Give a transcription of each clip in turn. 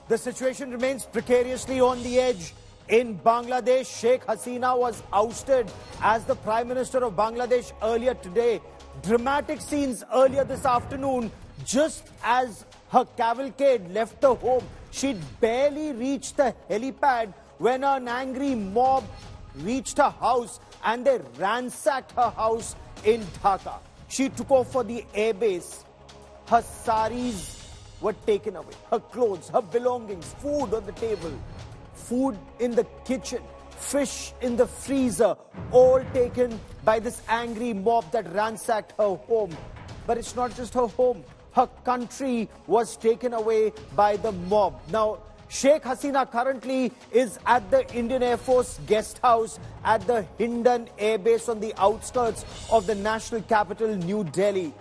The situation remains precariously on the edge. In Bangladesh, Sheikh Hasina was ousted as the Prime Minister of Bangladesh earlier today. Dramatic scenes earlier this afternoon, just as her cavalcade left the home. She'd barely reached the helipad when an angry mob reached her house and they ransacked her house in Dhaka. She took off for the airbase. Her saris were taken away, her clothes, her belongings, food on the table, food in the kitchen, fish in the freezer, all taken by this angry mob that ransacked her home. But it's not just her home. Her country was taken away by the mob. Now, Sheikh Hasina currently is at the Indian Air Force guest house at the Hindon Air Base on the outskirts of the national capital, New Delhi.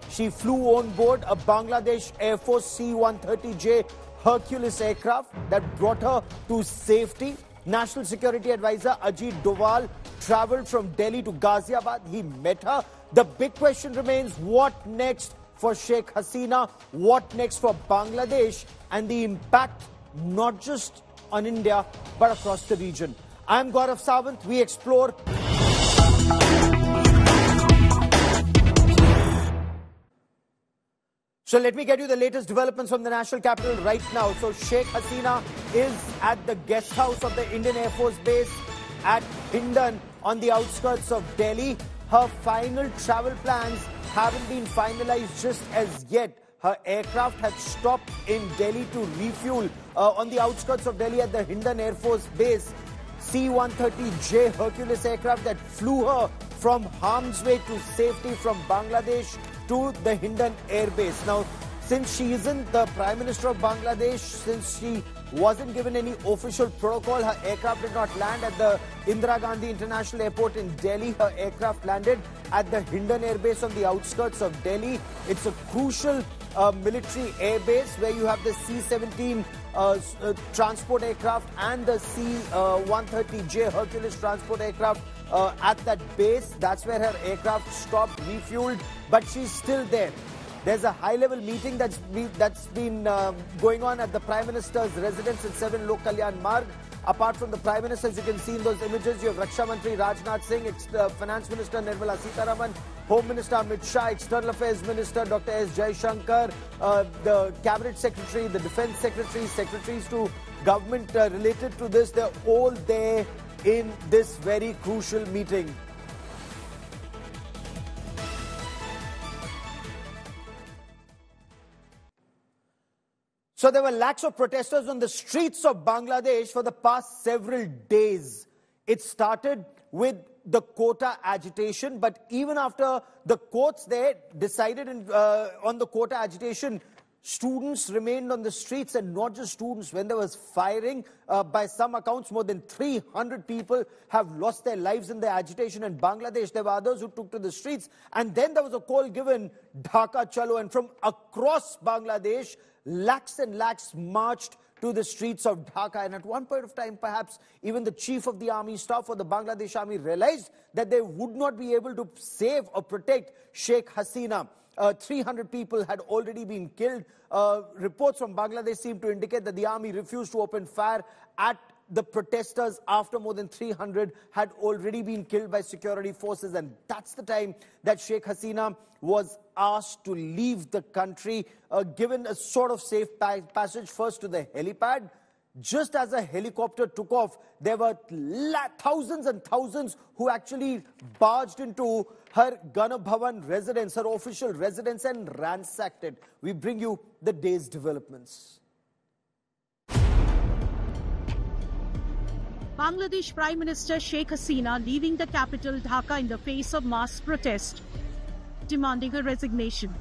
She flew on board a Bangladesh Air Force C-130J Hercules aircraft that brought her to safety. National Security Advisor Ajit Doval travelled from Delhi to Ghaziabad. He met her. The big question remains, what next for Sheikh Hasina? What next for Bangladesh? And the impact not just on India, but across the region. I'm Gaurav Sawant. We explore. So let me get you the latest developments from the national capital right now. So Sheikh Hasina is at the guest house of the Indian Air Force Base at Hindon on the outskirts of Delhi. Her final travel plans haven't been finalized just as yet. Her aircraft had stopped in Delhi to refuel on the outskirts of Delhi at the Hindon Air Force Base. C-130J Hercules aircraft that flew her from harm's way to safety from Bangladesh to the Hindon Air Base. Now, since she isn't the Prime Minister of Bangladesh, since she wasn't given any official protocol, her aircraft did not land at the Indira Gandhi International Airport in Delhi. Her aircraft landed at the Hindon Air Base on the outskirts of Delhi. It's a crucial military air base where you have the C-17 transport aircraft and the C-130J Hercules transport aircraft at that base. That's where her aircraft stopped, refueled, but she's still there. There's a high-level meeting that's been going on at the Prime Minister's residence in 7 Lok Kalyan Marg. Apart from the Prime Minister, as you can see in those images, you have Raksha Mantri Rajnath Singh, Finance Minister Nirmala Sitharaman, Home Minister Amit Shah, External Affairs Minister Dr. S. Jaishankar, the Cabinet Secretary, the Defence Secretary, secretaries to government related to this, they're all there in this very crucial meeting. So there were lakhs of protesters on the streets of Bangladesh for the past several days. It started with the quota agitation, but even after the courts there decided on the quota agitation, students remained on the streets, and not just students. When there was firing, by some accounts, more than 300 people have lost their lives in the agitation in Bangladesh. There were others who took to the streets, and then there was a call given, Dhaka Chalo, and from across Bangladesh, lakhs and lakhs marched to the streets of Dhaka. And at one point of time, perhaps even the chief of the army staff or the Bangladesh army realized that they would not be able to save or protect Sheikh Hasina. 300 people had already been killed. Reports from Bangladesh seem to indicate that the army refused to open fire at the protesters after more than 300 had already been killed by security forces. And that's the time that Sheikh Hasina was asked to leave the country, given a sort of safe passage first to the helipad. Just as a helicopter took off, there were thousands and thousands who actually barged into her Gana Bhavan residence, her official residence, and ransacked it. We bring you the day's developments. Bangladesh Prime Minister Sheikh Hasina leaving the capital Dhaka in the face of mass protest, demanding her resignation.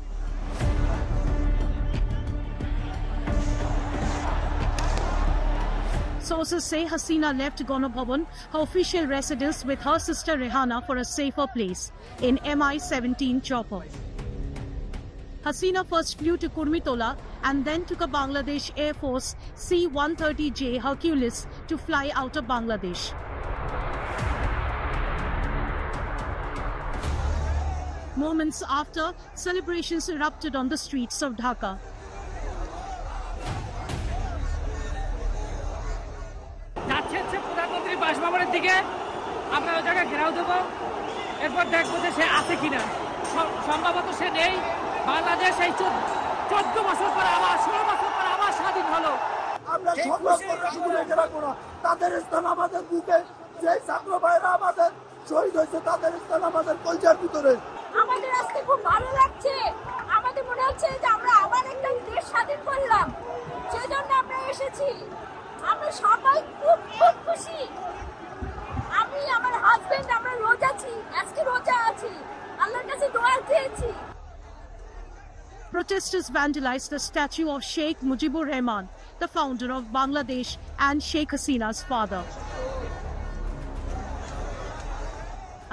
Sources say Hasina left Gana Bhavan, her official residence, with her sister Rehana for a safer place in Mi-17 chopper. Hasina first flew to Kurmitola and then took a Bangladesh Air Force C-130J Hercules to fly out of Bangladesh. Moments after, celebrations erupted on the streets of Dhaka. ওই জায়গায় ঘেরাও দেবো, এরপর দেখবো যে সে আছে কিনা। সম্ভবত সে নেই। বাংলাদেশ এই 14 বছর পর আবার 16 বছর পর আবার স্বাধীন হলো। আমরা সংগ্রাম করে শুধু রেখে রাখবো না, তাদের স্থান আমাদের বুকে। যে ছাত্র ভাইরা আমাদের শহীদ হয়েছে তাদের স্থান আমাদের কলজার ভিতরে। আমাদের আজকে খুব ভালো লাগছে। আমাদের মনে হচ্ছে যে আমরা আবার একটা দেশ স্বাধীন করলাম, সেই জন্য আমরা এসেছি। আমরা সবাই খুব খুব খুশি। আমি আমার হাজবেন্ড আমরা রোজা আছি, আজকে রোজা আছি, আল্লাহর কাছে দোয়া চেয়েছি। Protesters vandalized the statue of Sheikh Mujibur Rahman, the founder of Bangladesh and Sheikh Hasina's father.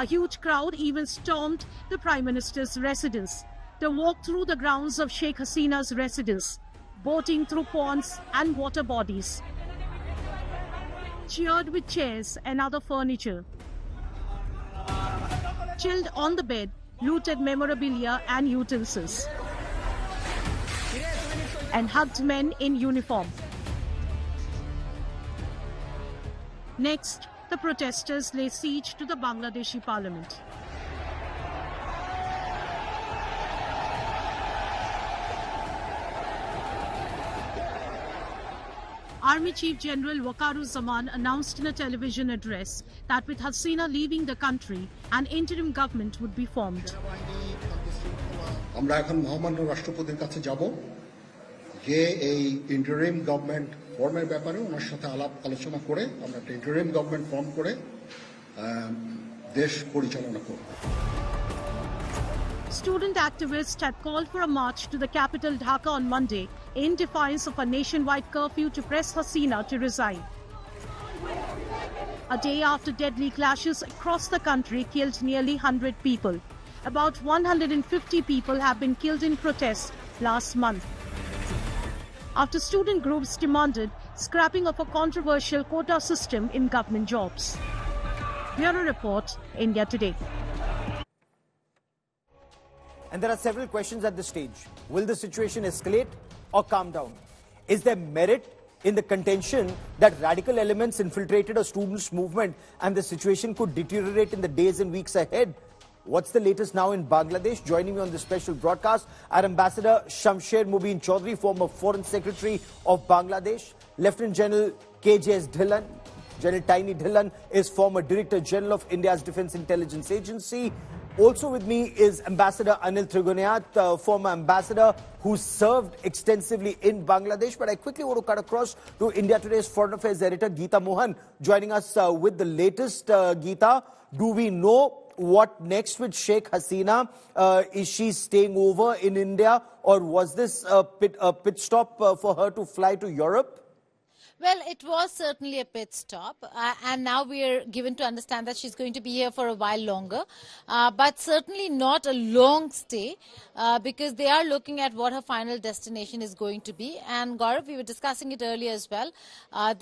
A huge crowd even stormed the Prime Minister's residence. They walked through the grounds of Sheikh Hasina's residence, boating through ponds and water bodies, cheered with chairs and other furniture, chilled on the bed, looted memorabilia and utensils, and hugged men in uniform. Next, the protesters lay siege to the Bangladeshi parliament. Army Chief General Waqaruzzman announced in a television address that with Hasina leaving the country, an interim government would be formed. আমরা এখন মহামান্য রাষ্ট্রপতির কাছে যাব যে এই interim government ফর্মের ব্যাপারে ওনার সাথে আলাপ আলোচনা করে আমরা একটা ইন্টারিম গভর্নমেন্ট ফর্ম করে দেশ পরিচালনা করব। Student activists had called for a march to the capital Dhaka on Monday in defiance of a nationwide curfew to press Hasina to resign. A day after deadly clashes across the country killed nearly 100 people. About 150 people have been killed in protest last month, after student groups demanded scrapping of a controversial quota system in government jobs. Bureau Report, India Today. And there are several questions at this stage. Will the situation escalate or calm down? Is there merit in the contention that radical elements infiltrated a students' movement and the situation could deteriorate in the days and weeks ahead? What's the latest now in Bangladesh? Joining me on this special broadcast, our Ambassador Shamsher Mubin Chaudhry, former Foreign Secretary of Bangladesh. Lieutenant General KJS Dhillon, General Tiny Dhillon is former Director General of India's Defence Intelligence Agency. Also with me is Ambassador Anil Trigunayat, former ambassador who served extensively in Bangladesh. But I quickly want to cut across to India Today's Foreign Affairs editor Geeta Mohan, joining us with the latest. Geeta, do we know what next with Sheikh Hasina? Is she staying over in India, or was this a pit stop for her to fly to Europe? Well, it was certainly a pit stop, and now we are given to understand that she's going to be here for a while longer, but certainly not a long stay, because they are looking at what her final destination is going to be. And Gaurav, we were discussing it earlier as well.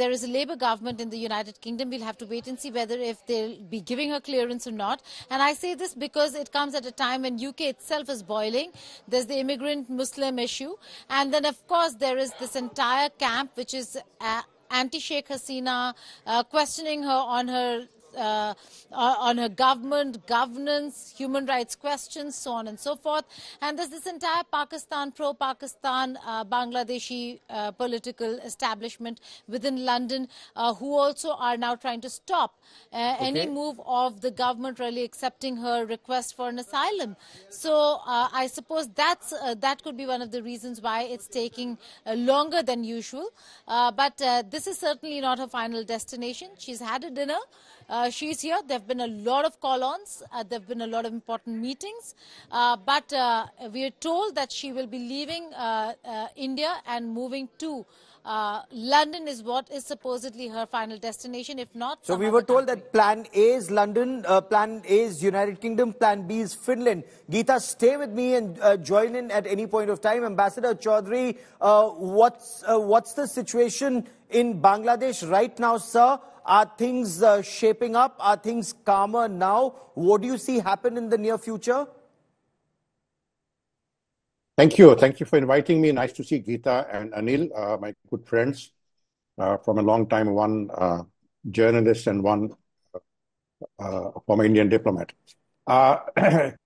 There is a Labour government in the United Kingdom. We'll have to wait and see whether if they'll be giving her clearance or not. And I say this because it comes at a time when UK itself is boiling. There's the immigrant Muslim issue, and then of course there is this entire camp which is anti-Sheikh Hasina, questioning her on her government, governance, human rights questions, so on and so forth. And there's this entire Pakistan, pro-Pakistan, Bangladeshi political establishment within London who also are now trying to stop any move of the government really accepting her request for an asylum. So I suppose that could be one of the reasons why it's taking longer than usual. But this is certainly not her final destination. She's had a dinner. She's here. There have been a lot of call-ons. There have been a lot of important meetings. But we are told that she will be leaving India and moving to London is what is supposedly her final destination, if not. So we were told that plan A is London, plan A is United Kingdom, plan B is Finland. Geeta, stay with me and join in at any point of time. Ambassador Chaudhry, what's the situation in Bangladesh right now, sir? Are things shaping up? Are things calmer now? What do you see happen in the near future? Thank you. Thank you for inviting me. Nice to see Geeta and Anil, my good friends from a long time, one journalist and one former Indian diplomat. Let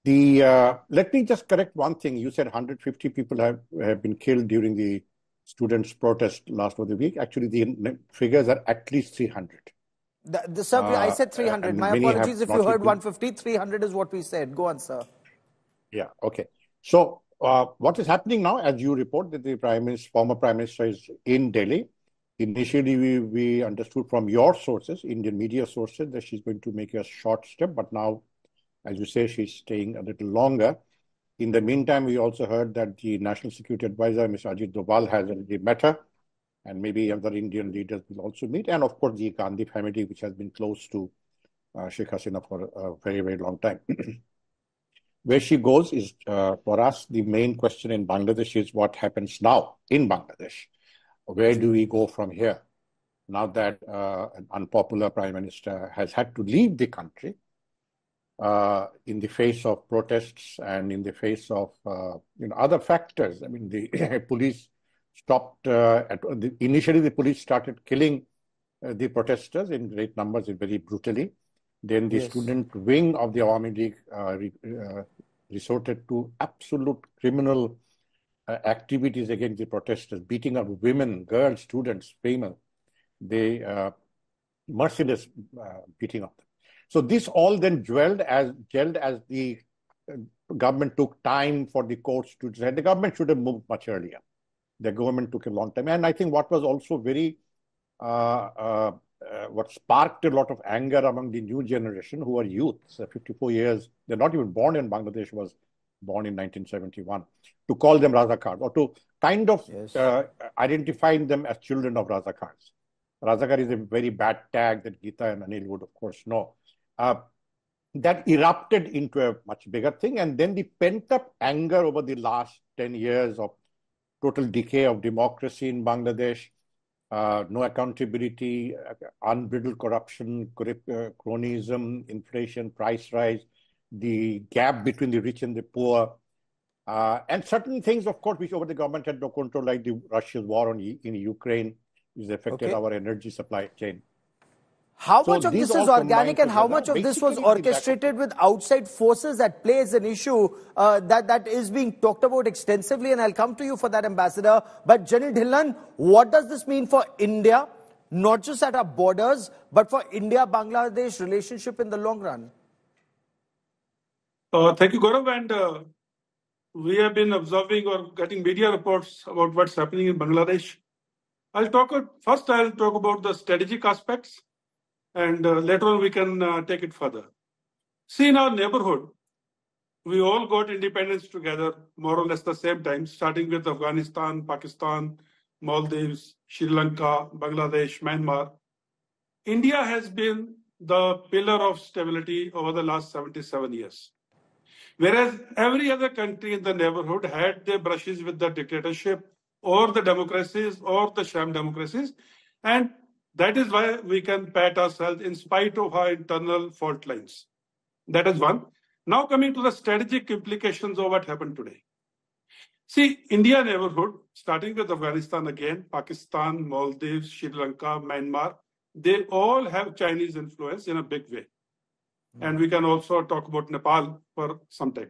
me just correct one thing. You said 150 people have been killed during the students' protest last of the week. Actually, the figures are at least 300. Sir, I said 300. My apologies if you heard 150. 300 is what we said. Go on, sir. Yeah, okay. So what is happening now, as you report, that the former Prime Minister is in Delhi. Initially, we understood from your sources, Indian media sources, that she's going to make a short step, but now, as you say, she's staying a little longer. In the meantime, we also heard that the National Security Advisor, Mr. Ajit Doval, has already met her, and maybe other Indian leaders will also meet, and of course, the Gandhi family, which has been close to Sheikh Hasina for a very, very long time. Where she goes is, for us, the main question in Bangladesh is what happens now in Bangladesh. Where do we go from here? Now that an unpopular Prime Minister has had to leave the country in the face of protests and in the face of other factors. I mean, the police stopped, initially the police started killing the protesters in great numbers and very brutally. Then the student wing of the Awami League resorted to absolute criminal activities against the protesters, beating up women, girls, students, female. They merciless beating of them. So this all then gelled as the government took time for the courts to decide. The government should have moved much earlier. The government took a long time. And I think what was also very, what sparked a lot of anger among the new generation who are youths, 54 years, they're not even born in Bangladesh, was born in 1971, to call them Razakars or to kind of identify them as children of Razakars. Razakar is a very bad tag that Geeta and Anil would, of course, know. That erupted into a much bigger thing. And then the pent-up anger over the last 10 years of total decay of democracy in Bangladesh, no accountability, unbridled corruption, cronyism, inflation, price rise, the gap between the rich and the poor, and certain things, of course, which over the government had no control, like the Russia's war in Ukraine, which affected our energy supply chain. How much of this is organic and how much of this was orchestrated with outside forces at play is an issue that is being talked about extensively, and I'll come to you for that, Ambassador. But Janil Dhillon, what does this mean for India, not just at our borders, but for India-Bangladesh relationship in the long run? Thank you, Gaurav. And we have been observing or getting media reports about what's happening in Bangladesh. First, I'll talk about the strategic aspects, and later on we can take it further. See, in our neighborhood, we all got independence together, more or less the same time, starting with Afghanistan, Pakistan, Maldives, Sri Lanka, Bangladesh, Myanmar. India has been the pillar of stability over the last 77 years. Whereas every other country in the neighborhood had their brushes with the dictatorship or the democracies or the sham democracies. And that is why we can pat ourselves in spite of our internal fault lines. That is one. Now coming to the strategic implications of what happened today. See, India neighborhood, starting with Afghanistan again, Pakistan, Maldives, Sri Lanka, Myanmar, they all have Chinese influence in a big way. And we can also talk about Nepal for some time.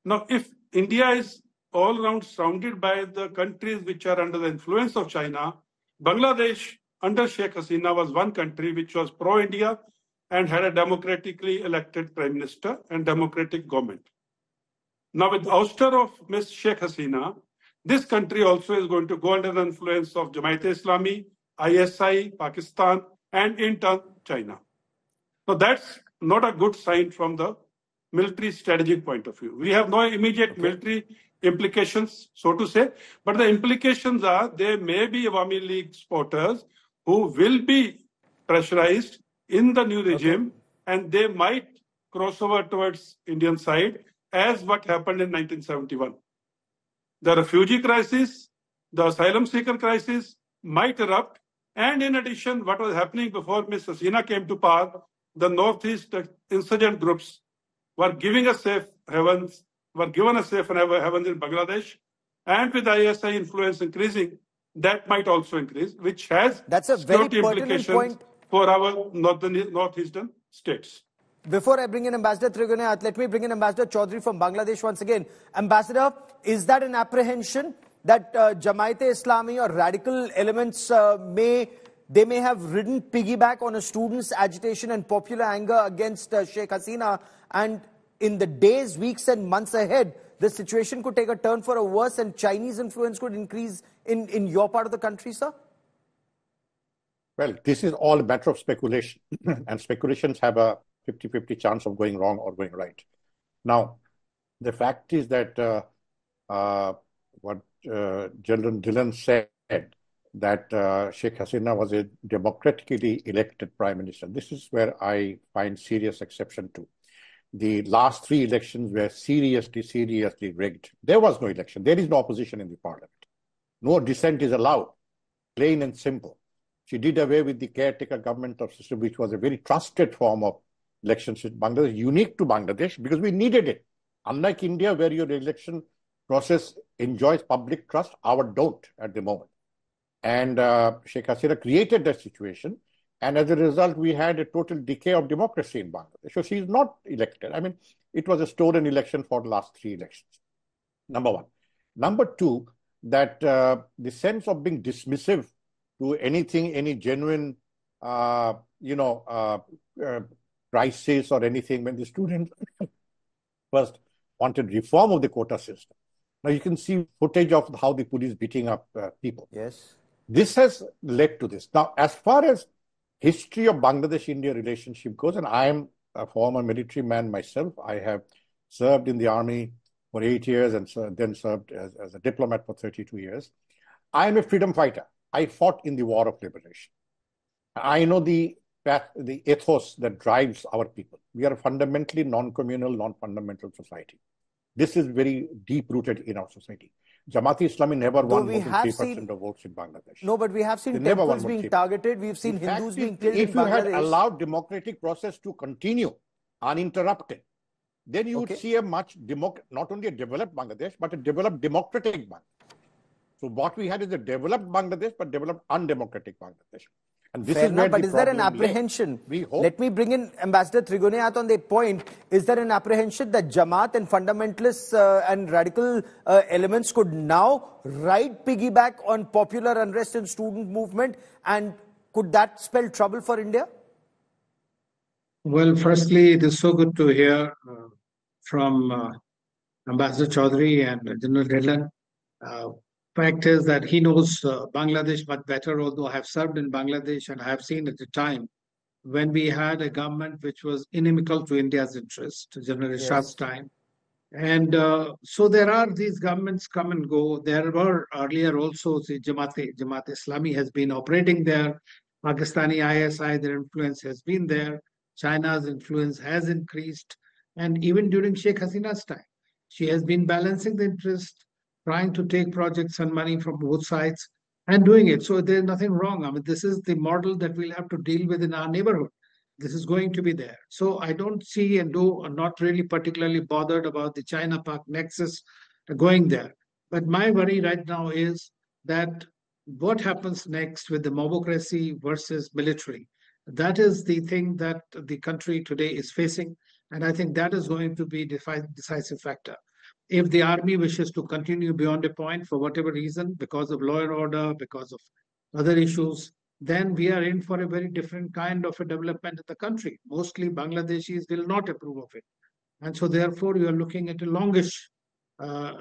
Now, if India is all around surrounded by the countries which are under the influence of China, Bangladesh under Sheikh Hasina was one country which was pro-India and had a democratically elected Prime Minister and democratic government. Now, with the ouster of Ms. Sheikh Hasina, this country also is going to go under the influence of Jamaat-e-Islami, ISI, Pakistan, and in turn, China. So that's not a good sign from the military strategic point of view. We have no immediate military implications, so to say, but the implications are there may be Awami League supporters who will be pressurized in the new regime, and they might cross over towards Indian side as what happened in 1971. The refugee crisis, the asylum seeker crisis might erupt, and in addition, what was happening before Ms. Hasina came to power, the Northeast insurgent groups were given a safe haven in Bangladesh, and with ISI influence increasing, that might also increase, which has that's a very pertinent point. for our northeastern states. Before I bring in Ambassador Trigonath, let me bring in Ambassador Chaudhry from Bangladesh once again. Ambassador, is that an apprehension that Jamaat-e-Islami or radical elements may have ridden piggyback on a student's agitation and popular anger against Sheikh Hasina, and in the days, weeks and months ahead, the situation could take a turn for a worse and Chinese influence could increase in your part of the country, sir? Well, this is all a matter of speculation, and speculations have a 50-50 chance of going wrong or going right. Now, the fact is that what General Dillon said, that Sheikh Hasina was a democratically elected prime minister. This is where I find serious exception to. The last 3 elections were seriously rigged. There was no election. There is no opposition in the parliament. No dissent is allowed, plain and simple. She did away with the caretaker government of system, which was a very trusted form of elections in Bangladesh, unique to Bangladesh because we needed it. Unlike India, where your election process enjoys public trust, our don't at the moment. And Sheikh Hasina created that situation. And as a result, we had a total decay of democracy in Bangladesh. So she is not elected. I mean, it was a stolen election for the last 3 elections. Number one. Number two, that the sense of being dismissive to anything, any genuine, crisis or anything, when the students first wanted reform of the quota system. Now you can see footage of how the police beating up people. Yes. This has led to this. Now, as far as history of Bangladesh-India relationship goes, and I am a former military man myself. I have served in the army for 8 years and then served as a diplomat for 32 years. I am a freedom fighter. I fought in the War of Liberation. I know the ethos that drives our people. We are a fundamentally non-communal, non-fundamental society. This is very deep-rooted in our society. Jamaat-e-Islami never won more than 3% of votes in Bangladesh. No, but we have seen temples being targeted. We've seen Hindus being killed in Bangladesh. If you had allowed democratic process to continue uninterrupted, then you would see a much, not only a developed Bangladesh, but a developed democratic Bangladesh. So what we had is a developed Bangladesh, but developed undemocratic Bangladesh. And this is where but is there an apprehension? Let me bring in Ambassador Trigonath on the point. Is there an apprehension that Jamaat and fundamentalists and radical elements could now ride piggyback on popular unrest and student movement? And could that spell trouble for India? Well, firstly, it is so good to hear from Ambassador Chaudhry and General Dillon. Fact is that he knows Bangladesh much better, although I have served in Bangladesh and I have seen at the time when we had a government which was inimical to India's interest, General Shah's time. And so there are these governments come and go. There were earlier also the Jamaat-e-Islami has been operating there. Pakistani ISI, their influence has been there. China's influence has increased. And even during Sheikh Hasina's time, she has been balancing the interest, trying to take projects and money from both sides and doing it. So there's nothing wrong. I mean, this is the model that we'll have to deal with in our neighborhood. This is going to be there. So I don't see and I'm not really particularly bothered about the China-Pak nexus going there. But my worry right now is that what happens next with the democracy versus military. That is the thing that the country today is facing. And I think that is going to be a decisive factor. If the army wishes to continue beyond a point for whatever reason, because of law and order, because of other issues, then we are in for a very different kind of a development in the country. Mostly Bangladeshis will not approve of it. And so therefore, you are looking at a longish,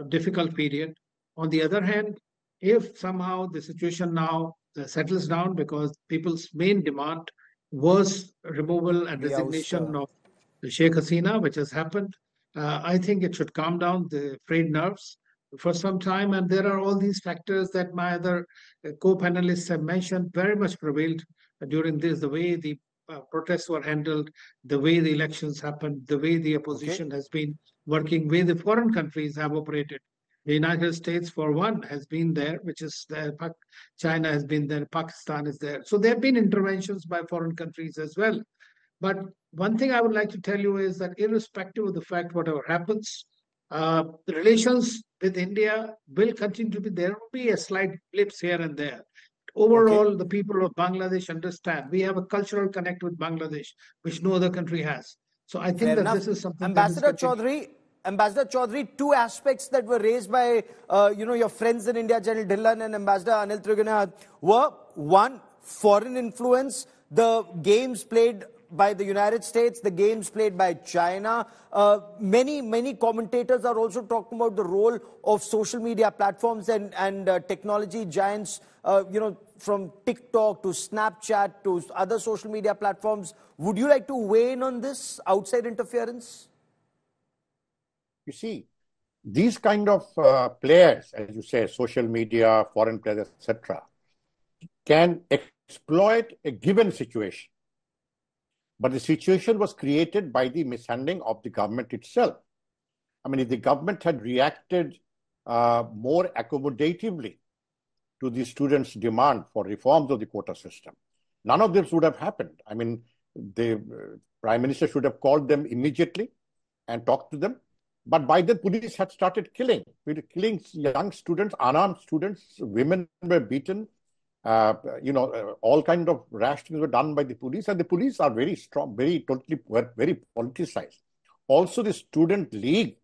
difficult period. On the other hand, if somehow the situation now settles down because people's main demand was removal and resignation of Sheikh Hasina, which has happened, I think it should calm down the frayed nerves for some time. And there are all these factors that my other co-panelists have mentioned very much prevailed during this, the way the protests were handled, the way the elections happened, the way the opposition has been working, the way the foreign countries have operated. The United States, for one, has been there, which is there. China has been there. Pakistan is there. So there have been interventions by foreign countries as well. But one thing I would like to tell you is that irrespective of the fact whatever happens, the relations with India will continue to be, there will be a slight blips here and there. Overall, the people of Bangladesh understand. We have a cultural connect with Bangladesh, which no other country has. So I think Fair that enough. this is something Ambassador that is Ambassador Chaudhary, two aspects that were raised by your friends in India, General Dhillon and Ambassador Anil Trigunath, were one, foreign influence, the games played by the United States, the games played by China. Many commentators are also talking about the role of social media platforms and technology giants, from TikTok to Snapchat to other social media platforms. Would you like to weigh in on this outside interference? You see, these kind of players, as you say, social media, foreign players, etc., can exploit a given situation. But the situation was created by the mishandling of the government itself. I mean, if the government had reacted more accommodatively to the students' demand for reforms of the quota system, none of this would have happened. I mean, the Prime Minister should have called them immediately and talked to them. But by then, police had started killing young students, unarmed students, women were beaten. All kind of rash things were done by the police, and the police are very strong, very politicized. Also, the student league,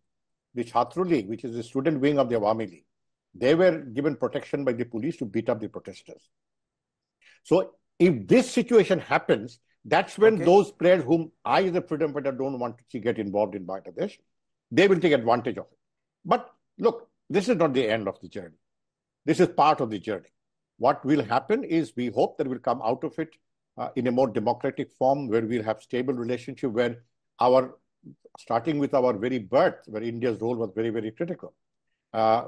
the Chhatra League, which is the student wing of the Awami League, they were given protection by the police to beat up the protesters. So, if this situation happens, that's when those players whom I, as a freedom fighter, don't want to see get involved in Bangladesh, they will take advantage of it. But look, this is not the end of the journey. This is part of the journey. What will happen is we hope that we'll come out of it in a more democratic form, where we'll have stable relationship, where starting with our very birth, where India's role was very, very critical,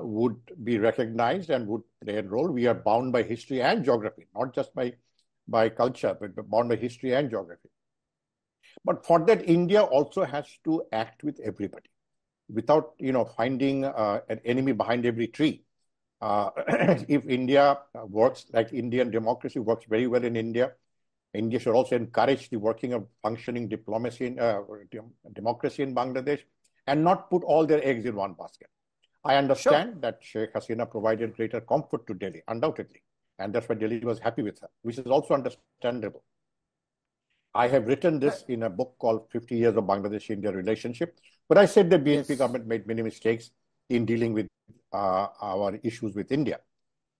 would be recognized and would play a role. We are bound by history and geography, not just by culture, but bound by history and geography. But for that, India also has to act with everybody without, finding an enemy behind every tree. If India works like Indian democracy works very well in India, India should also encourage the working of functioning democracy in Bangladesh and not put all their eggs in one basket. I understand that Sheikh Hasina provided greater comfort to Delhi, undoubtedly, and that's why Delhi was happy with her, which is also understandable. I have written this in a book called 50 Years of Bangladesh-India Relationship, but I said the BNP government made many mistakes in dealing with our issues with India.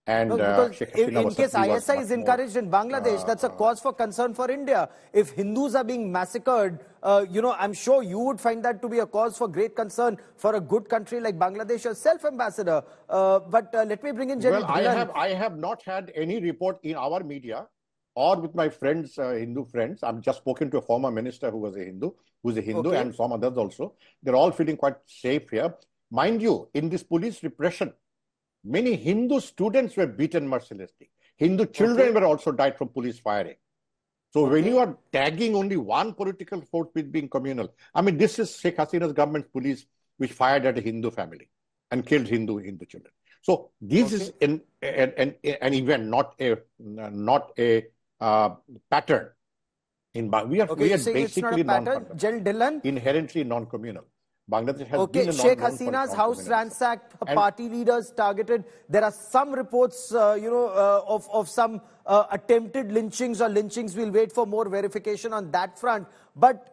And in case ISI is encouraged in Bangladesh, that's a cause for concern for India. If Hindus are being massacred, I'm sure you would find that to be a cause for great concern for a good country like Bangladesh yourself, Ambassador. But let me bring in General Well, I have not had any report in our media or with my friends, Hindu friends. I've just spoken to a former minister who's a Hindu, and some others also. They're all feeling quite safe here. Mind you, in this police repression, many Hindu students were beaten mercilessly. Hindu children were also died from police firing. So when you are tagging only one political force with being communal, I mean, this is Sheikh Hasina's government's police which fired at a Hindu family and killed Hindu children. So this is an event, not a pattern. We are basically inherently non-communal. Bangladesh has been Sheikh Hasina's house ransacked, party leaders targeted. There are some reports, of some attempted lynchings or lynchings. We'll wait for more verification on that front. But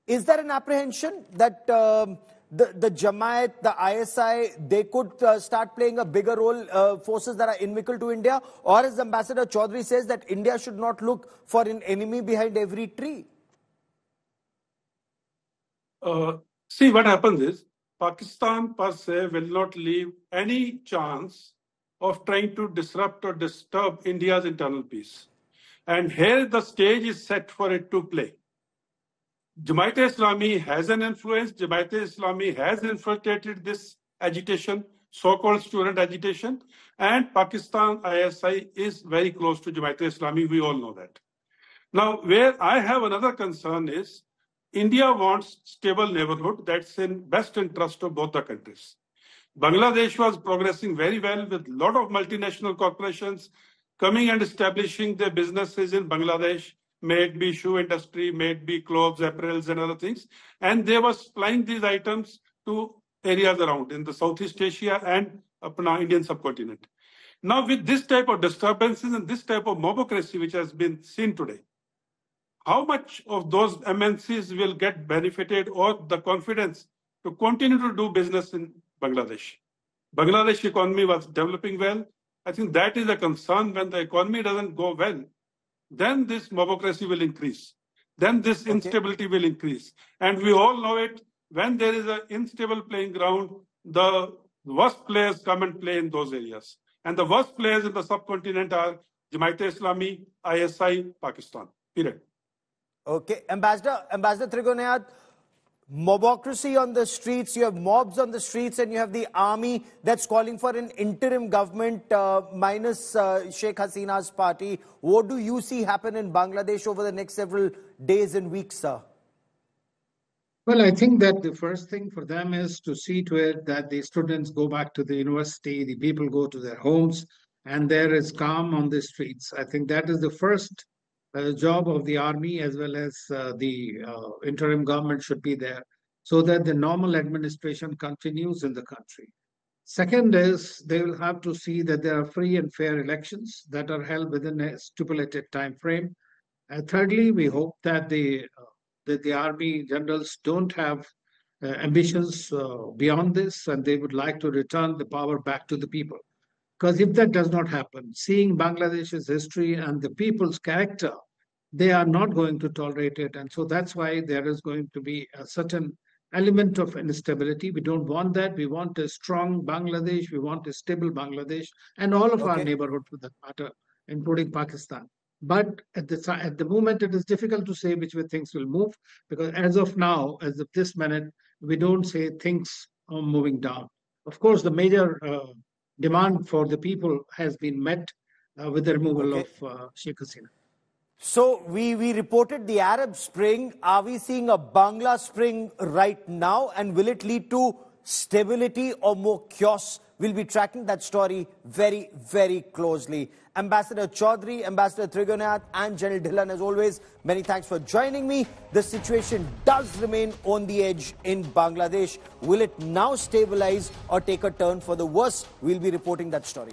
is there an apprehension that the Jamaat, the ISI, they could start playing a bigger role, forces that are inimical to India? Or as Ambassador Chaudhary says, that India should not look for an enemy behind every tree? See, what happens is, Pakistan per se will not leave any chance of trying to disrupt or disturb India's internal peace. And here the stage is set for it to play. Jamaat-e-Islami has an influence. Jamaat-e-Islami has infiltrated this agitation, so-called student agitation. And Pakistan ISI is very close to Jamaat-e-Islami. We all know that. Now, where I have another concern is, India wants stable neighborhood that's in best interest of both the countries. Bangladesh was progressing very well with a lot of multinational corporations coming and establishing their businesses in Bangladesh, may it be shoe industry, may it be clothes, apparels and other things. And they were supplying these items to areas around in the Southeast Asia and Indian subcontinent. Now, with this type of disturbances and this type of mobocracy which has been seen today, how much of those MNCs will get benefited or the confidence to continue to do business in Bangladesh? Bangladesh economy was developing well. I think that is a concern. When the economy doesn't go well, then this mobocracy will increase. Then this instability will increase. And we all know it. When there is an unstable playing ground, the worst players come and play in those areas. And the worst players in the subcontinent are Jamaat-e-Islami, ISI, Pakistan. Period. Okay. Ambassador Trigonayat, mobocracy on the streets, you have mobs on the streets, and you have the army that's calling for an interim government minus Sheikh Hasina's party. What do you see happen in Bangladesh over the next several days and weeks, sir? Well, I think that the first thing for them is to see to it that the students go back to the university, the people go to their homes, and there is calm on the streets. I think that is the first job of the army, as well as the interim government should be there, so that the normal administration continues in the country. Second is they will have to see that there are free and fair elections that are held within a stipulated time frame. And thirdly, we hope that the army generals don't have ambitions beyond this, and they would like to return the power back to the people. Because if that does not happen, seeing Bangladesh's history and the people's character, they are not going to tolerate it. And so that's why there is going to be a certain element of instability. We don't want that. We want a strong Bangladesh. We want a stable Bangladesh and all of our neighborhood for that matter, including Pakistan. But at the moment, it is difficult to say which way things will move, because as of now, as of this minute, we don't say things are moving down. Of course, the major demand for the people has been met with the removal of Sheikh Hasina. So we reported the Arab Spring. Are we seeing a Bangla Spring right now? And will it lead to stability or more chaos? We'll be tracking that story very, very closely. Ambassador Chaudhary, Ambassador Trigonayat and General Dhillon, as always, many thanks for joining me. The situation does remain on the edge in Bangladesh. Will it now stabilize or take a turn for the worse? We'll be reporting that story.